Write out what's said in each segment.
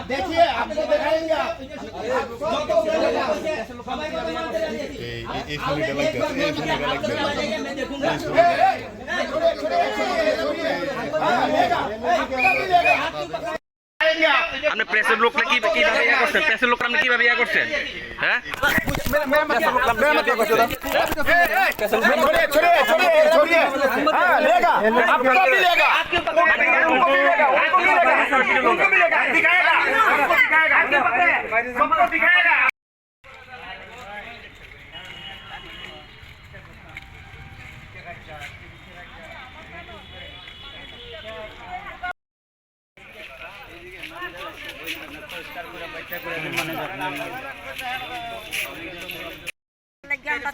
देखिए आपको दिखाएंगे আপনি প্রেসের লোকটা কিভাবে ইয়া করছেন? প্রেসের লোকটা আপনি কিভাবে ইয়া করছেন? হ্যাঁ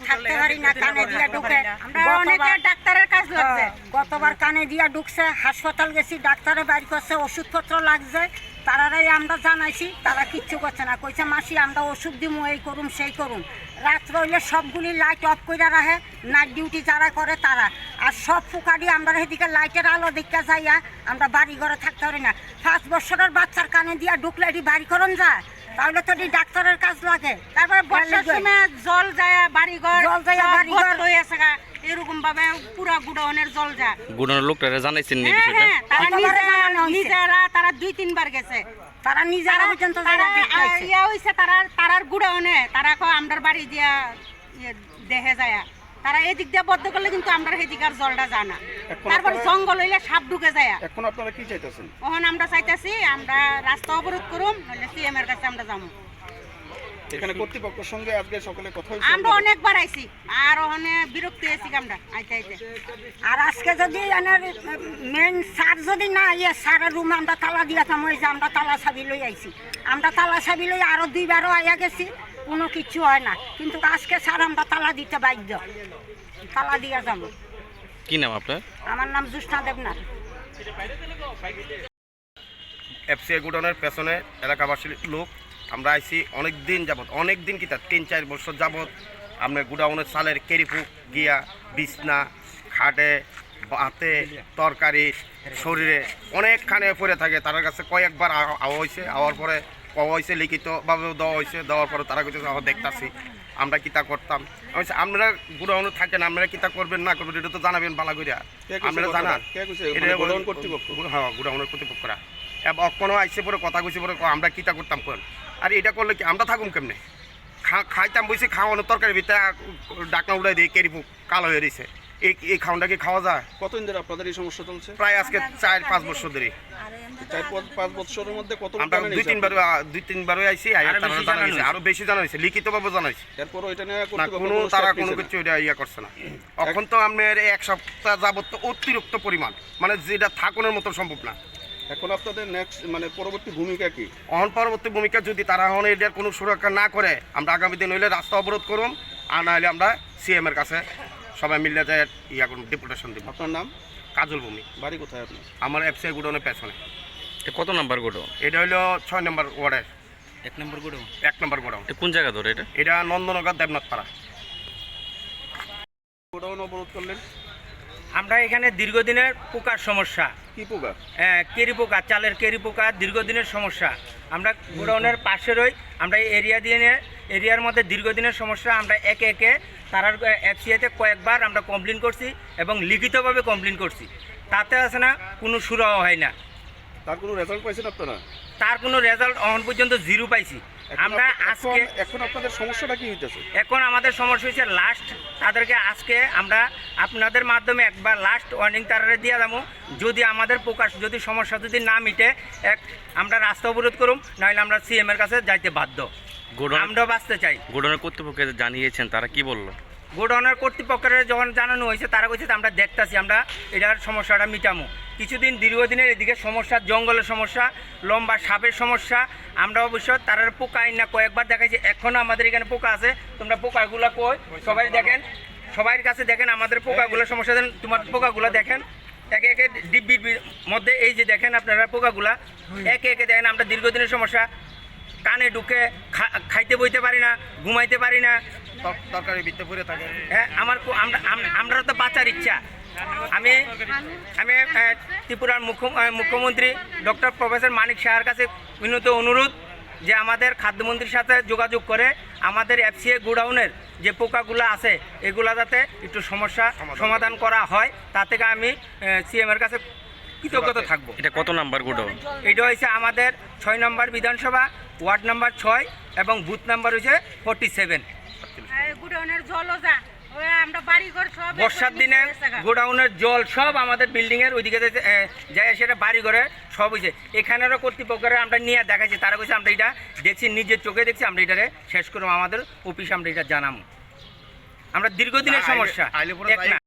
থাকতে পারি না, কানে দিয়া ঢুকে। অনেকের ডাক্তারের কাজ লাগছে, গতবার কানে দিয়া ঢুকছে, হাসপাতাল গেছি, ডাক্তারে বাইর করছে, ওষুধপত্র লাগছে, তারারাই আমরা জানাইছি, তারা কিচ্ছু করছে না। কইছে মাসি আমরা ওষুধ দিমু, এই করুম সেই করুম। রাত্র হইলে সবগুলি লাইট অফ করে রাখে, নাইট ডিউটি যারা করে তারা। আর সব ফুকারি আমরা এদিকে লাইটের আলো দেখা যাইয়া আমরা বাড়ি ঘরে থাকতে পারি না। 5 বছরের বাচ্চার কানে দিয়া ঢুকলে এটি বাড়ি করন যায়, তাহলে তো ডাক্তারের কাজ লাগে। তারপরে বর্ষার সময় জল যায় বাড়িঘর, জল যায় বাড়িঘর হয়ে আছে, এরকম ভাবে পুরা গুডাউনের জল যায়। গুডাউনের লোকটারে জানাইছেন নি বিষয়টা? হ্যাঁ, তারা নিজেরা তারা 2-3 বার গেছে, তারা নিজেরা পর্যন্ত ইয়া হইছে, তারার গুডাউনে তারা কয় আমরার বাড়ি দিয়া দেখে যায়। তারা এদিক দিয়ে বদ্ধ করলে কিন্তু আমরা সেদিক আর জলটা যায় না। তারপর জঙ্গল হইলে সাপ ঢুকে যায়। এখন আপনারা কি চাইতেছেন? ওখানে আমরা চাইতেছি আমরা রাস্তা অবরোধ করুম, নাহলে সিএম এর কাছে আমরা যাবো। এখানে কর্তৃপক্ষের সঙ্গে আজকে সকালে কথা হয়েছে? আমরা অনেকবার আইছি, আর ওখানে বিরক্তি হয়েছি আমরা আইতে আইতে। আর আজকে যদি মেন স্যার যদি না ইয়ে স্যারের রুমে আমরা তালা দিয়াতাম, হয়েছে আমরা তালা চাবি লই আইছি। আমরা তালা চাবি লই আরো 2বারও আইয়া গেছি, কোনো কিছু হয় না। কিন্তু আজকে স্যার আমরা তালা দিতে বাধ্য, তালা দিয়া যাবো। কি নাম আপনার? আমার নাম জ্যোৎস্না দেবনাথ। এফসিআই গোডাউনের পেছনে এলাকাবাসীর লোক আমরা আইছি অনেক দিন যাবত, অনেক দিন কি তার 3-4 বছর যাবত আপনার গোডাউনের চালের কেরিফুক গিয়া বিছনা খাটে হাতে তরকারি শরীরে অনেকখানে পড়ে থাকে। তার কাছে কয়েকবার আওয়া হয়েছে, আওয়ার পরে কওয়া হয়েছে, লিখিতভাবেও দেওয়া হয়েছে, দেওয়ার পরে তারা কিছু দেখতেছি আমরা কিতা করতাম। আপনারা গোডাউনে থাকেন, আপনারা কিতা করবেন না করবেন এটা তো জানাবেন ভালো করে। আপনারা জানান গোডাউন কর্তৃপক্ষ? হ্যাঁ, গোডাউনের কর্তৃপক্ষরা কোনো আইসে পরে কথা কইছে পরে আমরা কিতা করতাম কোন। আর এটা করলে কি আমরা থাকুম কেমনে? খাইতাম বসে খাওয়ানোর তরকারি ভিতরে ডাকনা উড়াই দিয়ে কেরিফুক কালো হয়ে রয়েছে। এই খাওয়ানটা কি খাওয়া যায়? কতদিন ধরে আপনাদের এই সমস্যা চলছে? প্রায় আজকে 4-5 বছর ধরে। 4-5 বছরের মধ্যে কত? আমরা 2-3বারই আইছি, আরো বেশি জানা হয়েছে, লিখিতভাবে জানাইছি। এরপর ওইটা নিয়ে তারা কোনো কিছু ইয়া করছে না। এখন তো আপনার 1 সপ্তাহ যাবত তো অতিরিক্ত পরিমাণ, মানে যেটা থাকুনের মতো সম্ভব না। এখন আপনাদের নেক্সট মানে পরবর্তী ভূমিকা কি? পরবর্তী ভূমিকা যদি তারা এখন এটার কোনো সুরক্ষা না করে, আমরা আগামী দিন হইলে রাস্তা অবরোধ করুন, আর না হলে আমরা সিএম এর কাছে সবাই মিলে যায় ইয়া করুন, ডেপুটেশন দিব। আপনার নাম? কাজল ভূমি। বাড়ি কোথায় আপনার? আমার এফসিআই গোডাউনের পেছনে। কত নাম্বার গোডাউন? এটা হইলো 6 নম্বর ওয়ার্ডের 1 নম্বর গোডাউন। 1 নম্বর গোডাউন। কোন জায়গা ধরে এটা? এটা নন্দনগর দেবনাথপাড়া। গোডাউন অবরোধ করলেন? আমরা এখানে দীর্ঘদিনের পোকার সমস্যা। কি পোকা? কেরি পোকা, চালের কেরি পোকা দীর্ঘদিনের সমস্যা। আমরা গোডাউনের পাশে রই, আমরা এই এরিয়ার মধ্যে দীর্ঘদিনের সমস্যা। আমরা একে একে তারার এফসিআইতে কয়েকবার আমরা কমপ্লেন করছি এবং লিখিতভাবে কমপ্লেন করছি। তাতে আছে না কোনো সুরাও হয় না, তার কোনো রেজাল্ট পাইছেন আপনারা? তার কোনো রেজাল্ট এখন পর্যন্ত জিরো পাইছি আমরা। আজকে এখন আপনাদের সমস্যাটা কি হইতেছে? এখন আমাদের সমস্যা হয়েছে লাস্ট তাদেরকে আজকে আমরা আপনাদের মাধ্যমে একবার লাস্ট ওয়ার্নিং তারা দিয়ে যাবো, যদি আমাদের প্রকাশ যদি সমস্যা যদি না মিটে আমরা রাস্তা অবরোধ করুম, নাহলে আমরা সিএম এর কাছে যাইতে বাধ্য। আমরাও বাঁচতে চাই। গোডাউনের কর্তৃপক্ষকে জানিয়েছেন, তারা কি বললো? গোডাউনের কর্তৃপক্ষের যখন জানানো হয়েছে তারা বলছে আমরা দেখতেছি, আমরা এটার সমস্যাটা মিটামো। কিছুদিন দীর্ঘদিনের এদিকে সমস্যা, জঙ্গলের সমস্যা, লম্বা সাপের সমস্যা, আমরা অবশ্য তার পোকা না কয়েকবার দেখাইছি, এখনও আমাদের এখানে পোকা আছে, তোমরা পোকাগুলো কই সবাই দেখেন, সবার কাছে দেখেন আমাদের পোকাগুলো সমস্যা, দেন তোমার পোকাগুলো দেখেন একে একে ডিব্বির মধ্যে, এই যে দেখেন আপনারা পোকাগুলা একে একে দেখেন। আমরা দীর্ঘদিনের সমস্যা, কানে ঢুকে খাইতে বইতে পারি না, ঘুমাইতে পারি না, তরকারি বিতে পড়ে থাকে। হ্যাঁ আমরা তো বাঁচার ইচ্ছা। আমি ত্রিপুরার মুখ্যমন্ত্রী ডক্টর প্রফেসর মানিক সাহার কাছে বিনীত অনুরোধ যে আমাদের খাদ্যমন্ত্রীর সাথে যোগাযোগ করে আমাদের এফসিএ গোডাউনের যে পোকাগুলো আছে এগুলা যাতে একটু সমস্যা সমাধান করা হয়, তা থেকে আমি সিএম এর কাছে কৃতজ্ঞতা থাকবো। এটা কত নাম্বার গোডাউন? এটা হয়েছে আমাদের 6 নম্বর বিধানসভা, ওয়ার্ড নাম্বার 6 এবং বুথ নাম্বার হয়েছে 47। বর্ষার দিনে গোডাউনের জল সব আমাদের বিল্ডিংয়ের ওইদিকে যায়, সেটা বাড়ি ঘরে সব হয়েছে। এখানেরও কর্তৃপক্ষরা আমরা নিয়ে দেখাচ্ছি, তারা কইছে আমরা এটা দেখছি, নিজের চোখে দেখছি, আমরা এটারে শেষ করবো, আমাদের অফিসে আমরা এটা জানাবো। আমরা দীর্ঘদিনের সমস্যা এক না।